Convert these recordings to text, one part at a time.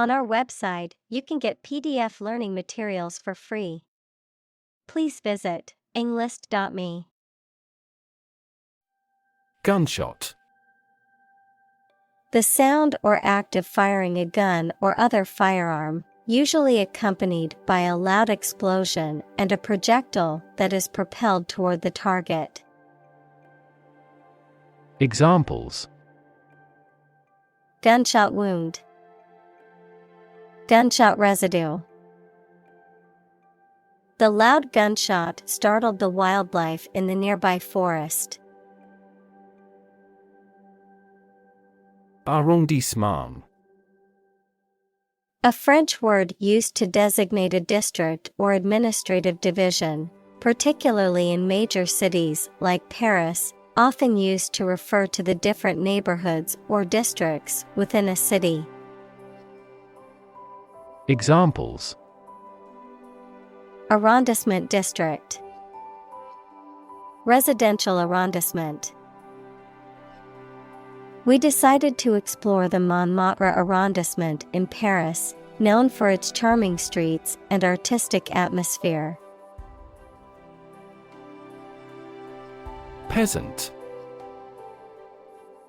On our website, you can get PDF learning materials for free. Please visit englist.me. Gunshot. The sound or act of firing a gun or other firearm, usually accompanied by a loud explosion and a projectile that is propelled toward the target. Examples: Gunshot wound. Gunshot residue. The loud gunshot startled the wildlife in the nearby forest. Arrondissement. A French word used to designate a district or administrative division, particularly in major cities like Paris, often used to refer to the different neighborhoods or districts within a city. Examples: Arrondissement district. Residential arrondissement. We decided to explore the Montmartre arrondissement in Paris, known for its charming streets and artistic atmosphere. Peasant.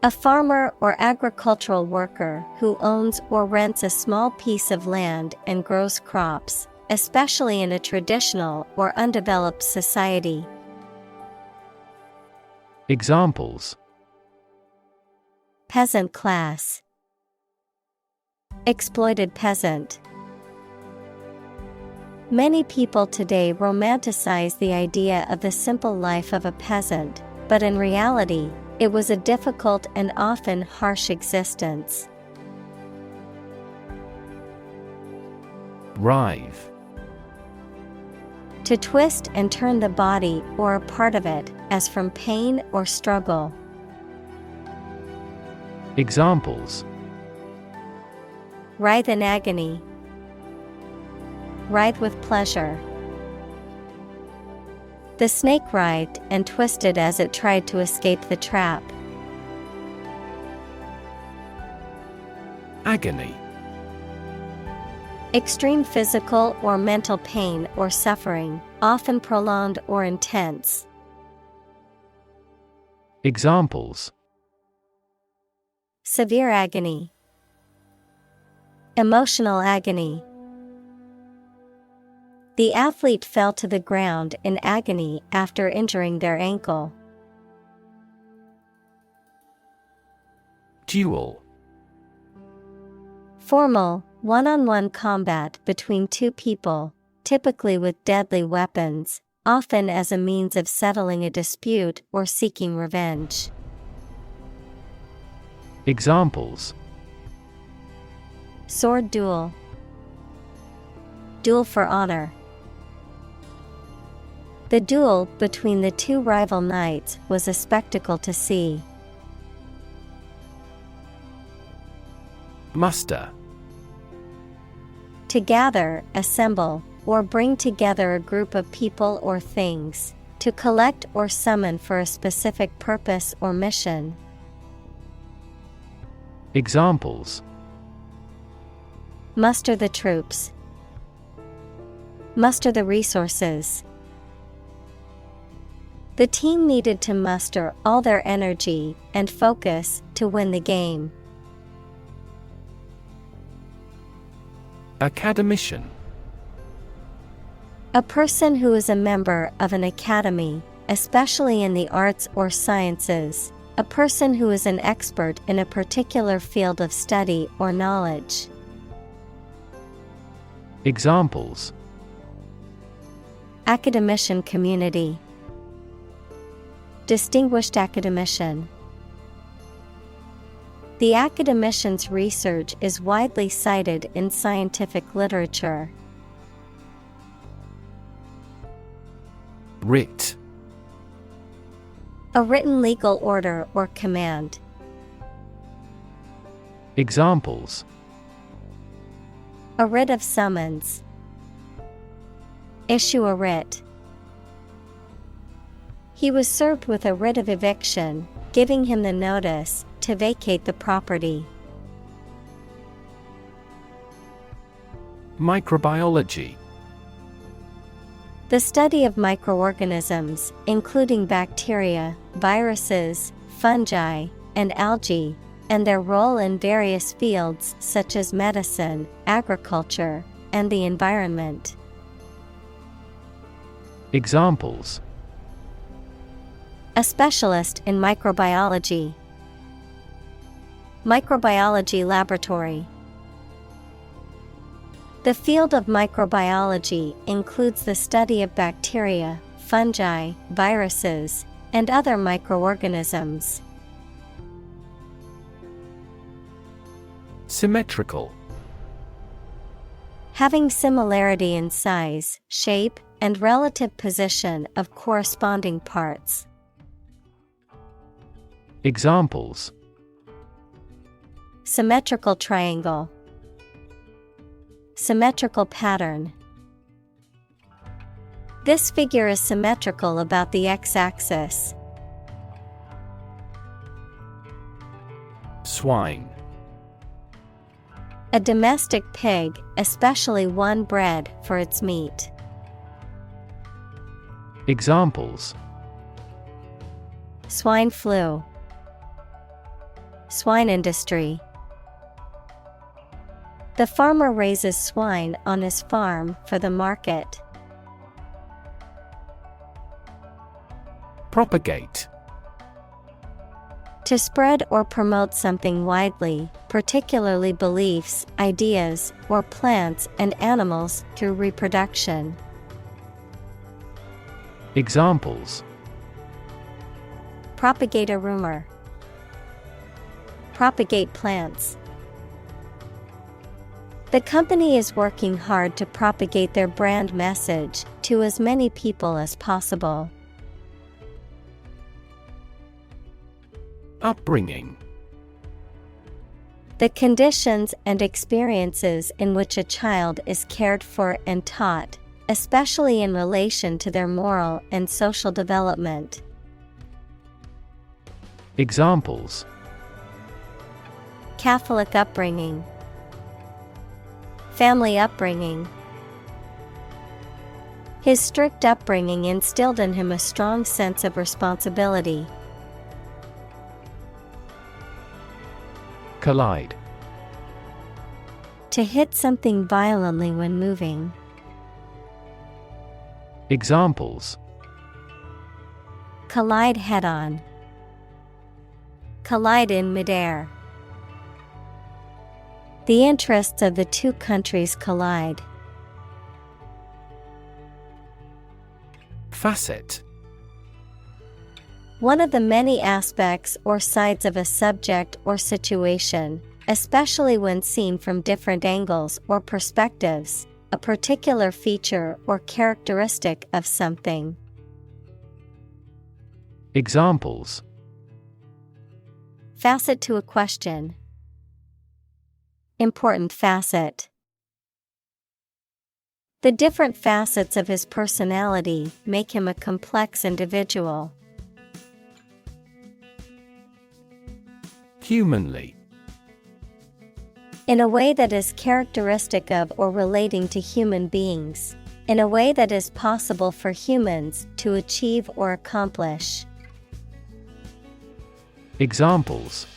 A farmer or agricultural worker who owns or rents a small piece of land and grows crops, especially in a traditional or undeveloped society. Examples: Peasant class. Exploited peasant. Many people today romanticize the idea of the simple life of a peasant, but in reality, it was a difficult and often harsh existence. Writhe. To twist and turn the body or a part of it, as from pain or struggle. Examples: Writhe in agony. Writhe with pleasure. The snake writhed and twisted as it tried to escape the trap. Agony. Extreme physical or mental pain or suffering, often prolonged or intense. Examples: Severe agony. Emotional agony. The athlete fell to the ground in agony after injuring their ankle. Duel. Formal, one-on-one combat between two people, typically with deadly weapons, often as a means of settling a dispute or seeking revenge. Examples: Sword duel. Duel for honor. The duel between the two rival knights was a spectacle to see. Muster. To gather, assemble, or bring together a group of people or things, to collect or summon for a specific purpose or mission. Examples: Muster the troops. Muster the resources. The team needed to muster all their energy and focus to win the game. Academician. A person who is a member of an academy, especially in the arts or sciences. A person who is an expert in a particular field of study or knowledge. Examples: Academician community. Distinguished academician. The academician's research is widely cited in scientific literature. Writ. A written legal order or command. Examples: A writ of summons. Issue a writ. He was served with a writ of eviction, giving him the notice to vacate the property. Microbiology. The study of microorganisms, including bacteria, viruses, fungi, and algae, and their role in various fields such as medicine, agriculture, and the environment. Examples: A specialist in microbiology. Microbiology laboratory. The field of microbiology includes the study of bacteria, fungi, viruses, and other microorganisms. Symmetrical. Having similarity in size, shape, and relative position of corresponding parts. Examples: Symmetrical triangle. Symmetrical pattern. This figure is symmetrical about the x-axis. Swine. A domestic pig, especially one bred for its meat. Examples: Swine flu. Swine industry. The farmer raises swine on his farm for the market. Propagate. To spread or promote something widely, particularly beliefs, ideas, or plants and animals through reproduction. Examples: Propagate a rumor. Propagate plants. The company is working hard to propagate their brand message to as many people as possible. Upbringing. The conditions and experiences in which a child is cared for and taught, especially in relation to their moral and social development. Examples: Catholic upbringing. Family upbringing. His strict upbringing instilled in him a strong sense of responsibility. Collide. To hit something violently when moving. Examples: Collide head-on. Collide in midair. The interests of the two countries collide. Facet. One of the many aspects or sides of a subject or situation, especially when seen from different angles or perspectives, a particular feature or characteristic of something. Examples: Facet to a question. Important facet. The different facets of his personality make him a complex individual. Humanly. In a way that is characteristic of or relating to human beings. In a way that is possible for humans to achieve or accomplish. Examples: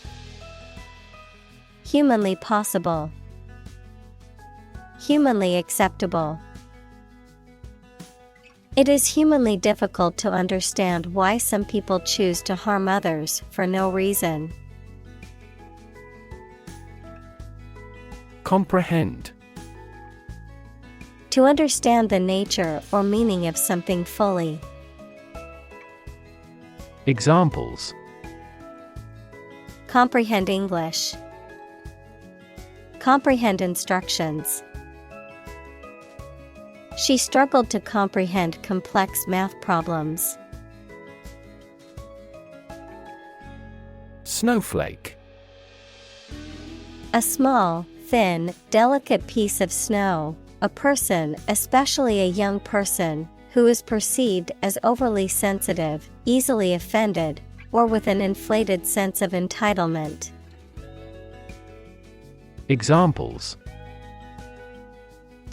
Humanly possible. Humanly acceptable. It is humanly difficult to understand why some people choose to harm others for no reason. Comprehend. To understand the nature or meaning of something fully. Examples: Comprehend English. Comprehend instructions. She struggled to comprehend complex math problems. Snowflake. A small, thin, delicate piece of snow, a person, especially a young person, who is perceived as overly sensitive, easily offended, or with an inflated sense of entitlement. Examples: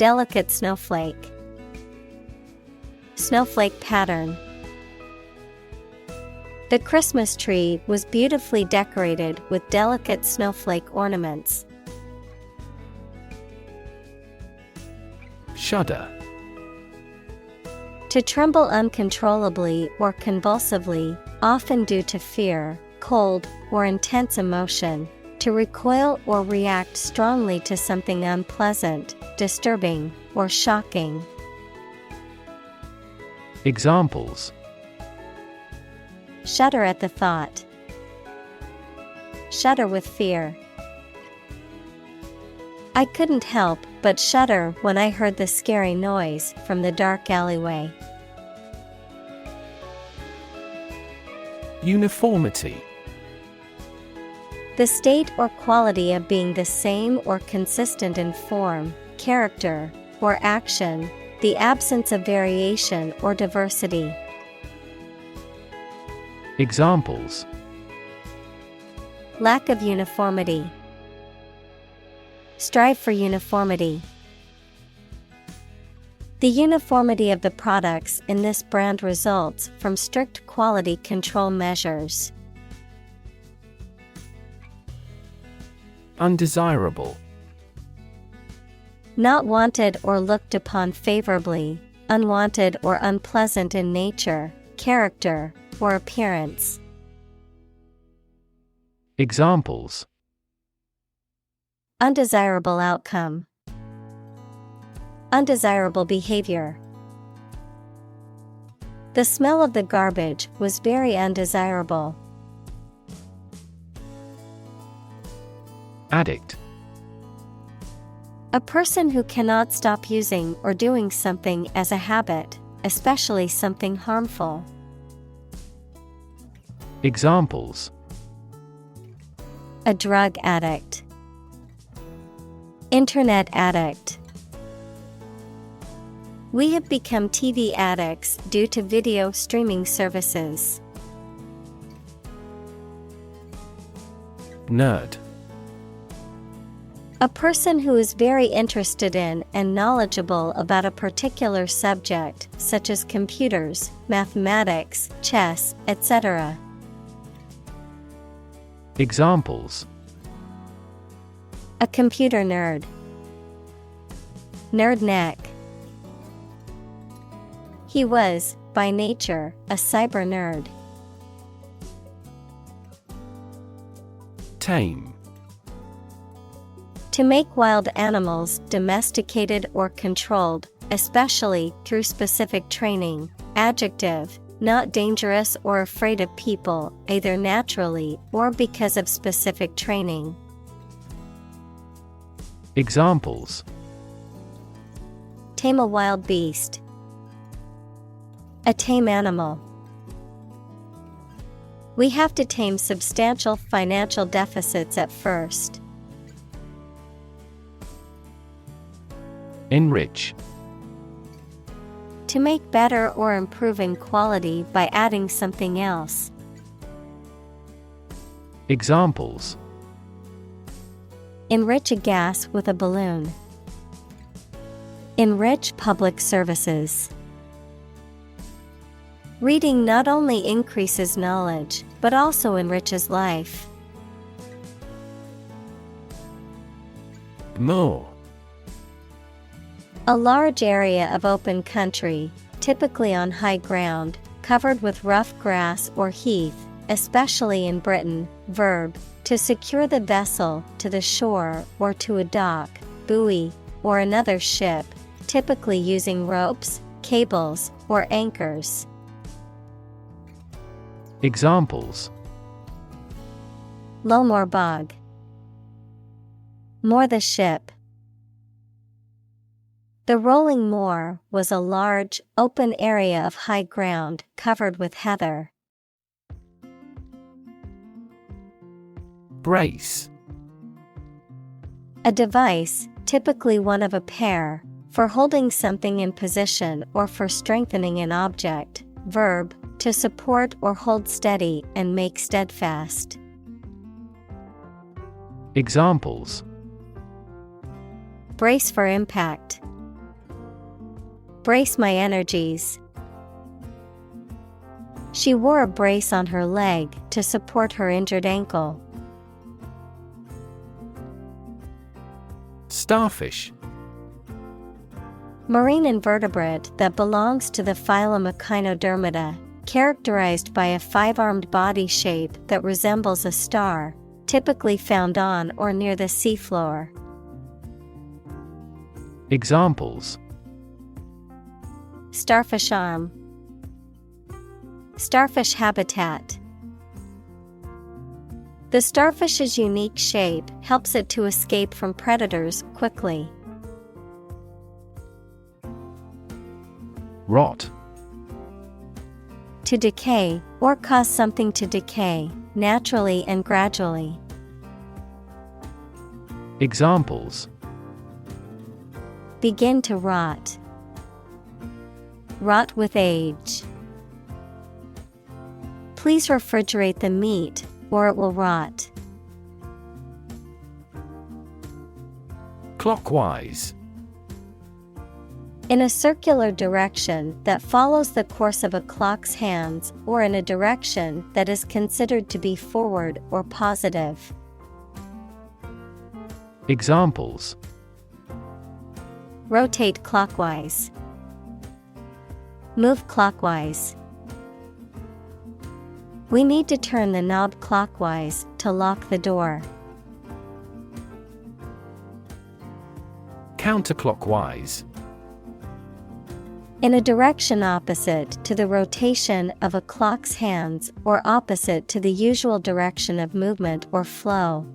delicate snowflake. Snowflake pattern. The Christmas tree was beautifully decorated with delicate snowflake ornaments. Shudder. To tremble uncontrollably or convulsively, often due to fear, cold, or intense emotion. To recoil or react strongly to something unpleasant, disturbing, or shocking. Examples: Shudder at the thought. Shudder with fear. I couldn't help but shudder when I heard the scary noise from the dark alleyway. Uniformity. The state or quality of being the same or consistent in form, character, or action, the absence of variation or diversity. Examples: Lack of uniformity. Strive for uniformity. The uniformity of the products in this brand results from strict quality control measures. Undesirable. Not wanted or looked upon favorably, unwanted or unpleasant in nature, character, or appearance. Examples: Undesirable outcome. Undesirable behavior. The smell of the garbage was very undesirable. Addict. A person who cannot stop using or doing something as a habit, especially something harmful. Examples: A drug addict. Internet addict. We have become TV addicts due to video streaming services. Nerd. A person who is very interested in and knowledgeable about a particular subject, such as computers, mathematics, chess, etc. Examples: A computer nerd. Nerd neck. He was, by nature, a cyber nerd. Tame. To make wild animals domesticated or controlled, especially through specific training. Adjective, not dangerous or afraid of people, either naturally or because of specific training. Examples: Tame a wild beast. A tame animal. We have to tame substantial financial deficits at first. Enrich. To make better or improve in quality by adding something else. Examples: Enrich a gas with a balloon. Enrich public services. Reading not only increases knowledge, but also enriches life. Moor. A large area of open country, typically on high ground, covered with rough grass or heath, especially in Britain. Verb, to secure the vessel to the shore or to a dock, buoy, or another ship, typically using ropes, cables, or anchors. Examples: Low-moor bog. Moor the ship. The rolling moor was a large, open area of high ground covered with heather. Brace. A device, typically one of a pair, for holding something in position or for strengthening an object. Verb, to support or hold steady and make steadfast. Examples: Brace for impact. Brace my energies. She wore a brace on her leg to support her injured ankle. Starfish. Marine invertebrate that belongs to the phylum Echinodermata, characterized by a five-armed body shape that resembles a star, typically found on or near the seafloor. Examples: Starfish arm, starfish habitat. The starfish's unique shape helps it to escape from predators quickly. Rot. To decay, or cause something to decay, naturally and gradually. Examples: Begin to rot. Rot with age. Please refrigerate the meat, or it will rot. Clockwise. In a circular direction that follows the course of a clock's hands, or in a direction that is considered to be forward or positive. Examples: Rotate clockwise. Move clockwise. We need to turn the knob clockwise to lock the door. Counterclockwise. In a direction opposite to the rotation of a clock's hands or opposite to the usual direction of movement or flow.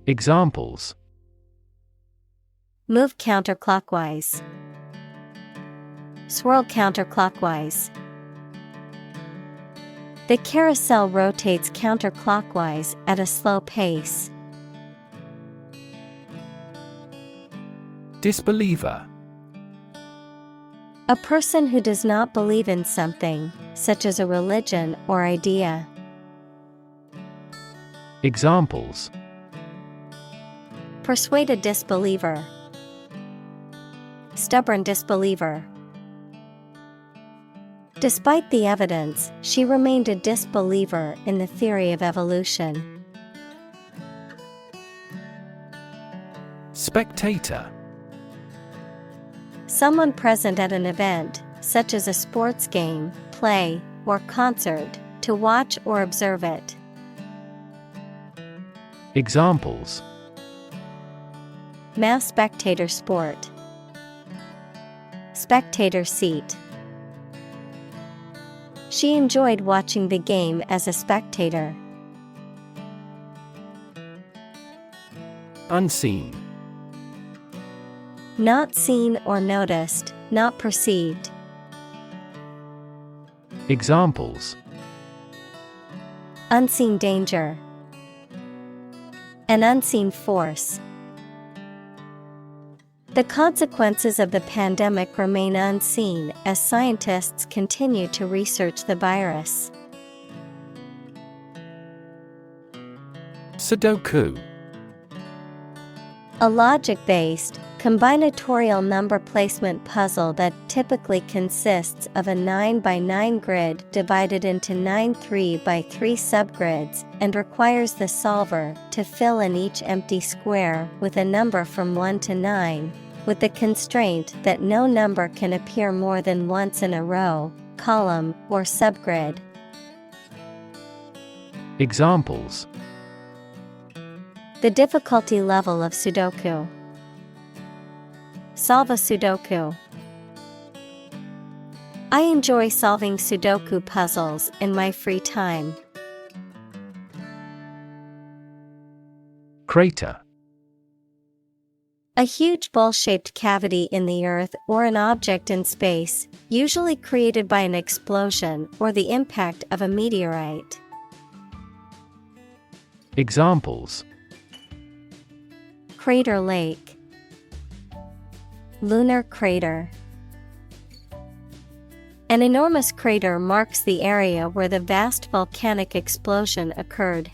Examples: Move counterclockwise. Swirl counterclockwise. The carousel rotates counterclockwise at a slow pace. Disbeliever. A person who does not believe in something, such as a religion or idea. Examples: Persuade a disbeliever. Stubborn disbeliever. Despite the evidence, she remained a disbeliever in the theory of evolution. Spectator. Someone present at an event, such as a sports game, play, or concert, to watch or observe it. Examples: Mass spectator sport. Spectator seat. She enjoyed watching the game as a spectator. Unseen. Not seen or noticed, not perceived. Examples: Unseen danger. An unseen force. The consequences of the pandemic remain unseen as scientists continue to research the virus. Sudoku. A logic-based, combinatorial number placement puzzle that typically consists of a 9x9 grid divided into 9 3x3 subgrids and requires the solver to fill in each empty square with a number from 1 to 9, with the constraint that no number can appear more than once in a row, column, or subgrid. Examples: The difficulty level of Sudoku. Solve a Sudoku. I enjoy solving Sudoku puzzles in my free time. Crater. A huge bowl-shaped cavity in the earth or an object in space, usually created by an explosion or the impact of a meteorite. Examples: Crater lake. Lunar crater. An enormous crater marks the area where the vast volcanic explosion occurred.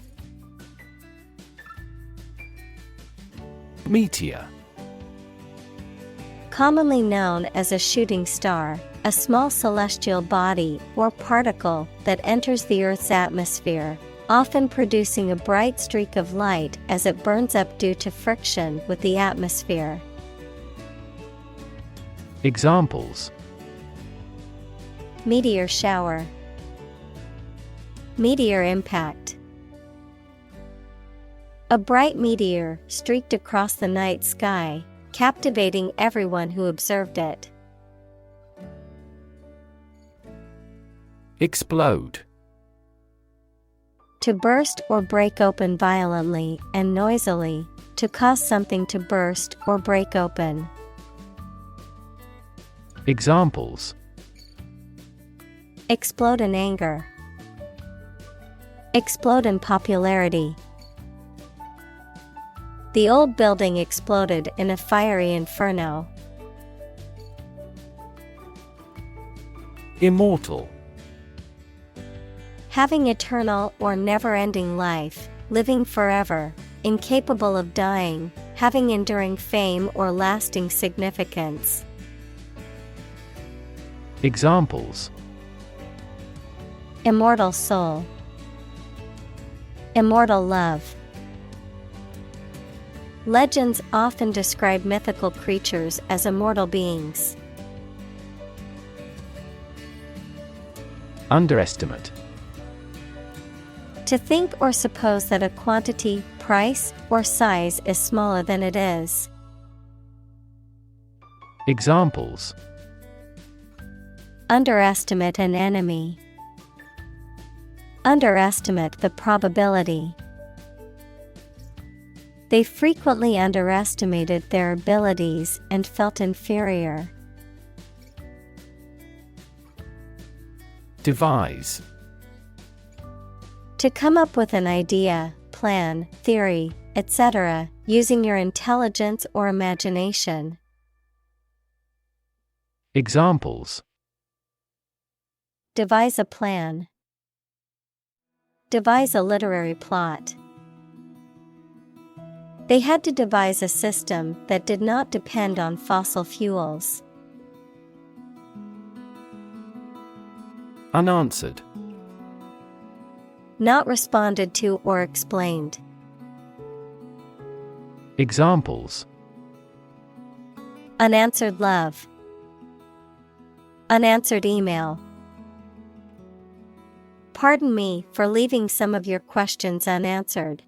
commonly known as a shooting star, a small celestial body or particle that enters the Earth's atmosphere, often producing a bright streak of light as it burns up due to friction with the atmosphere. Examples: Meteor shower, meteor impact. A bright meteor streaked across the night sky, captivating everyone who observed it. Explode. To burst or break open violently and noisily, to cause something to burst or break open. Examples: Explode in anger, explode in popularity. The old building exploded in a fiery inferno. Immortal. Having eternal or never-ending life, living forever, incapable of dying, having enduring fame or lasting significance. Examples: Immortal soul, immortal love. Legends often describe mythical creatures as immortal beings. Underestimate. To think or suppose that a quantity, price, or size is smaller than it is. Examples: Underestimate an enemy. Underestimate the probability. They frequently underestimated their abilities and felt inferior. Devise. To come up with an idea, plan, theory, etc., using your intelligence or imagination. Examples: Devise a plan. Devise a literary plot. They had to devise a system that did not depend on fossil fuels. Unanswered. Not responded to or explained. Examples: Unanswered love. Unanswered email. Pardon me for leaving some of your questions unanswered.